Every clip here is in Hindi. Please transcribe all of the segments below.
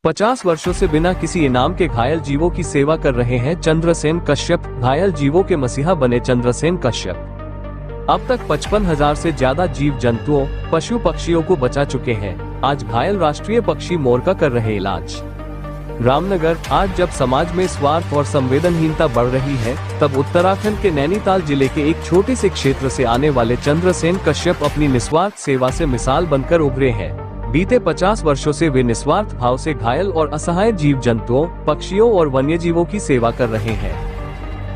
50 वर्षों से बिना किसी इनाम के घायल जीवों की सेवा कर रहे हैं चंद्रसेन कश्यप। घायल जीवों के मसीहा बने चंद्रसेन कश्यप अब तक 55,000 से ज्यादा जीव जंतुओं, पशु पक्षियों को बचा चुके हैं। आज घायल राष्ट्रीय पक्षी मोर का कर रहे इलाज। रामनगर। आज जब समाज में स्वार्थ और संवेदनहीनता बढ़ रही है, तब उत्तराखंड के नैनीताल जिले के एक छोटे से क्षेत्र से आने वाले चंद्रसेन कश्यप अपनी निस्वार्थ सेवा से मिसाल बनकर उभरे हैं। बीते 50 वर्षों से वे निस्वार्थ भाव से घायल और असहाय जीव जंतुओं, पक्षियों और वन्य जीवों की सेवा कर रहे हैं।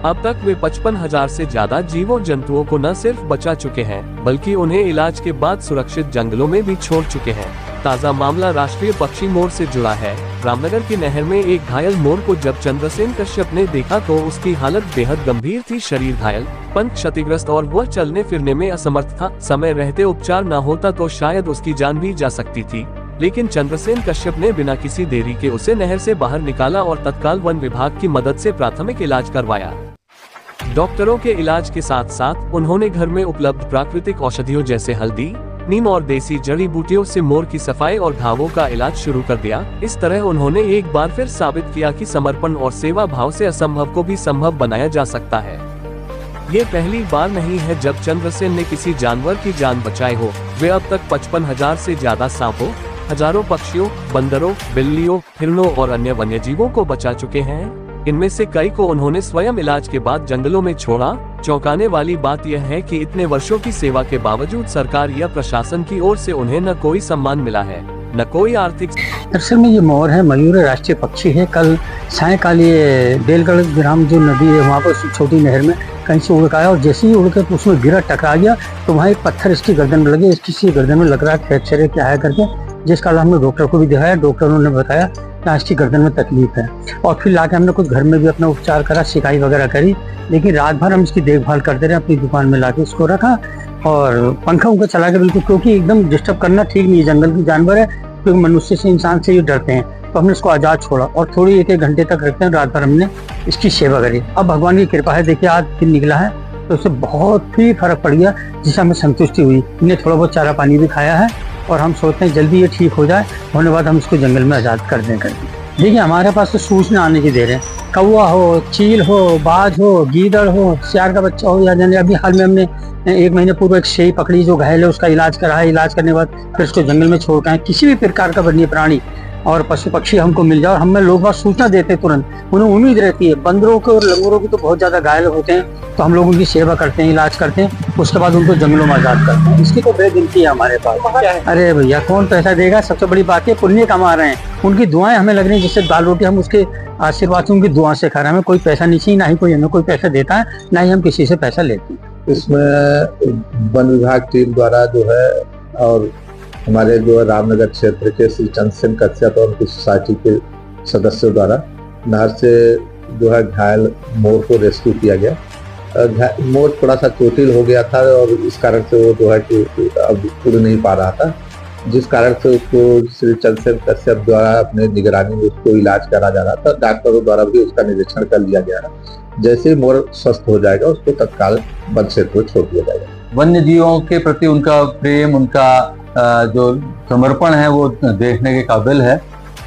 अब तक वे 55,000 से ज्यादा जीवों जंतुओं को न सिर्फ बचा चुके हैं, बल्कि उन्हें इलाज के बाद सुरक्षित जंगलों में भी छोड़ चुके हैं। ताज़ा मामला राष्ट्रीय पक्षी मोर से जुड़ा है। रामनगर की नहर में एक घायल मोर को जब चंद्रसेन कश्यप ने देखा तो उसकी हालत बेहद गंभीर थी। शरीर घायल, पंख क्षतिग्रस्त और वह चलने फिरने में असमर्थ था। समय रहते उपचार न होता तो शायद उसकी जान भी जा सकती थी, लेकिन चंद्रसेन कश्यप ने बिना किसी देरी के उसे नहर से बाहर निकाला और तत्काल वन विभाग की मदद से प्राथमिक इलाज करवाया। डॉक्टरों के इलाज के साथ साथ उन्होंने घर में उपलब्ध प्राकृतिक औषधियों जैसे हल्दी, नीम और देसी जड़ी बूटियों से मोर की सफाई और घावों का इलाज शुरू कर दिया। इस तरह उन्होंने एक बार फिर साबित किया कि समर्पण और सेवा भाव से असंभव को भी संभव बनाया जा सकता है। ये पहली बार नहीं है जब चंद्रसेन ने किसी जानवर की जान बचाई हो। वे अब तक 55,000 से ज्यादा सांपों, हजारों पक्षियों, बंदरों, बिल्लियों, हिरणों और अन्य वन्य जीवों को बचा चुके हैं। इनमें से कई को उन्होंने स्वयं इलाज के बाद जंगलों में छोड़ा। चौंकाने वाली बात यह है कि इतने वर्षों की सेवा के बावजूद सरकार या प्रशासन की ओर से उन्हें न कोई सम्मान मिला है, न कोई आर्थिक। दरअसल में ये मोर है, मयूर राष्ट्रीय पक्षी है। कल सायंकाल ये बेलगढ़ ग्राम जो नदी है वहाँ पर छोटी नहर में कहीं से उड़ आया और जैसे ही उड़ के उसमें गिरा, टकरा गया तो वहाँ एक पत्थर इसकी गर्दन में लगे। इसकी गर्दन में लग रहा है फ्रैक्चर है क्या है करके, जिस कारण हमने डॉक्टर को भी दिखाया। डॉक्टरों ने बताया कि इसकी गर्दन में तकलीफ है और फिर लाके हमने कुछ घर में भी अपना उपचार करा, सिकाई वगैरह करी। लेकिन रात भर हम इसकी देखभाल करते रहे, अपनी दुकान में लाके इसको रखा और पंखा उनका चला के बिल्कुल, क्योंकि एकदम डिस्टर्ब करना ठीक नहीं है। जंगल की जानवर है, क्योंकि मनुष्य से, इंसान से ये डरते हैं, तो हमने इसको आज़ाद छोड़ा और थोड़ी 1-1 घंटे तक रखते हैं। रात भर हमने इसकी सेवा करी। अब भगवान की कृपा है, देखिए आज दिन निकला है तो उससे बहुत ही फर्क पड़ गया, जिससे हमें संतुष्टि हुई। इन्हें थोड़ा बहुत चारा पानी भी खाया है और हम सोचते हैं जल्दी ये ठीक हो जाए, होने बाद हम इसको जंगल में आज़ाद कर दें। देखिए हमारे पास तो सूचना आने की देर है। कौवा हो, चील हो, बाज हो, गीदड़ हो, सियार का बच्चा हो या जाने। अभी हाल में हमने 1 महीने पूर्व एक शेर पकड़ी जो घायल है, उसका इलाज करा है। इलाज करने के बाद फिर उसको जंगल में छोड़ के किसी भी प्रकार का वन्य प्राणी और पशु पक्षी हमको मिल जाए और हमें लोग बात सूचना देते हैं तुरंत, उन्हें उम्मीद रहती है। बंदरों के और लंगूरों की तो बहुत ज्यादा घायल होते हैं, तो हम लोग उनकी सेवा करते हैं, इलाज करते हैं, उसके बाद उनको जंगलों में आजाद करते हैं। इसकी तो बेगिनती है हमारे पास। अरे भैया कौन पैसा देगा, सबसे बड़ी बात है पुण्य कमा रहे हैं। उनकी दुआएं हमें लग रही है, जिससे दाल रोटी हम उसके आशीर्वाद से, उनकी दुआ से खा रहे हैं। हमें कोई पैसा नहीं चाहिए, ना ही कोई हमें कोई पैसा देता है, ना ही हम किसी से पैसा लेते हैं। इसमें वन विभाग टीम द्वारा जो है और हमारे जो रामनगर क्षेत्र के श्री चंद्रसेन कश्यप और उनकी सोसाइटी के सदस्यों द्वारा नहर से जो है घायल मोर को रेस्क्यू किया गया। मोर थोड़ा सा चोटिल हो गया था और इस कारण से वो जो है कि अब उड़ नहीं पा रहा था, जिस कारण से उसको श्री चंद्रसेन कश्यप द्वारा अपने निगरानी में उसको इलाज करा जा रहा था। डॉक्टरों द्वारा भी उसका निरीक्षण कर लिया गया है। जैसे ही मोर स्वस्थ हो जाएगा उसको तत्काल वन क्षेत्र में छोड़ दिया जाएगा। वन्य जीवों के प्रति उनका प्रेम, उनका जो समर्पण है वो देखने के काबिल है।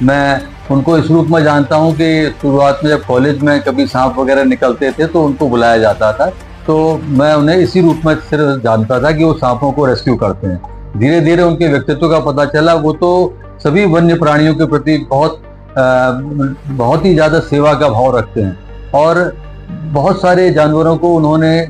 मैं उनको इस रूप में जानता हूँ कि शुरुआत में जब कॉलेज में कभी सांप वगैरह निकलते थे तो उनको बुलाया जाता था, तो मैं उन्हें इसी रूप में सिर्फ जानता था कि वो सांपों को रेस्क्यू करते हैं। धीरे धीरे उनके व्यक्तित्व का पता चला। वो तो सभी वन्य प्राणियों के प्रति बहुत ही ज़्यादा सेवा का भाव रखते हैं और बहुत सारे जानवरों को उन्होंने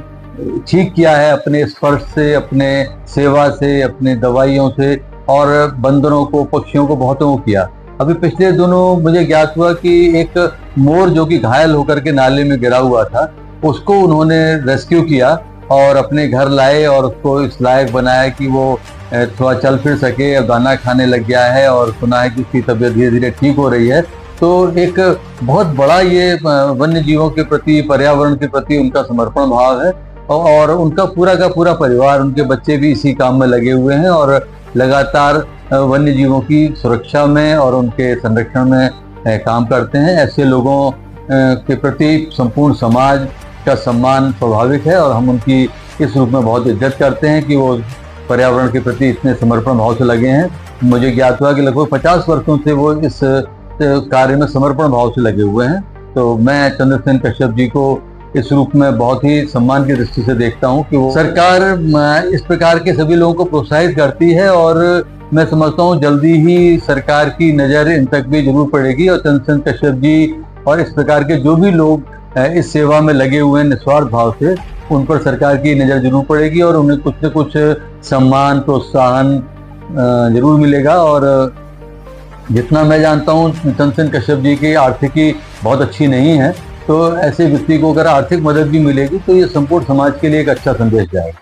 ठीक किया है अपने स्पर्श से, अपने सेवा से, अपने दवाइयों से, और बंदरों को, पक्षियों को बहुतों को किया। अभी पिछले दिनों मुझे ज्ञात हुआ कि एक मोर जो कि घायल होकर के नाले में गिरा हुआ था, उसको उन्होंने रेस्क्यू किया और अपने घर लाए और उसको इस लायक बनाया कि वो थोड़ा चल फिर सके, और दाना खाने लग गया है और सुना है कि उसकी तबीयत धीरे धीरे ठीक हो रही है। तो एक बहुत बड़ा ये वन्य जीवों के प्रति, पर्यावरण के प्रति उनका समर्पण भाव है और उनका पूरा का पूरा परिवार, उनके बच्चे भी इसी काम में लगे हुए हैं और लगातार वन्य जीवों की सुरक्षा में और उनके संरक्षण में काम करते हैं। ऐसे लोगों के प्रति संपूर्ण समाज का सम्मान स्वाभाविक है और हम उनकी इस रूप में बहुत इज्जत करते हैं कि वो पर्यावरण के प्रति इतने समर्पण भाव से लगे हैं। मुझे ज्ञात हुआ कि लगभग 50 वर्षों से वो इस कार्य में समर्पण भाव से लगे हुए हैं। तो मैं चंद्रसेन कश्यप जी को इस रूप में बहुत ही सम्मान की दृष्टि से देखता हूं कि वो सरकार इस प्रकार के सभी लोगों को प्रोत्साहित करती है, और मैं समझता हूं जल्दी ही सरकार की नज़र इन तक भी जरूर पड़ेगी, और चंद्रसेन कश्यप जी और इस प्रकार के जो भी लोग इस सेवा में लगे हुए हैं निस्वार्थ भाव से, उन पर सरकार की नज़र जरूर पड़ेगी और उन्हें कुछ न कुछ सम्मान प्रोत्साहन जरूर मिलेगा। और जितना मैं जानता हूँ चंद्रसेन कश्यप जी की आर्थिकी बहुत अच्छी नहीं है, तो ऐसे व्यक्ति को अगर आर्थिक मदद भी मिलेगी तो ये संपूर्ण समाज के लिए एक अच्छा संदेश जाएगा।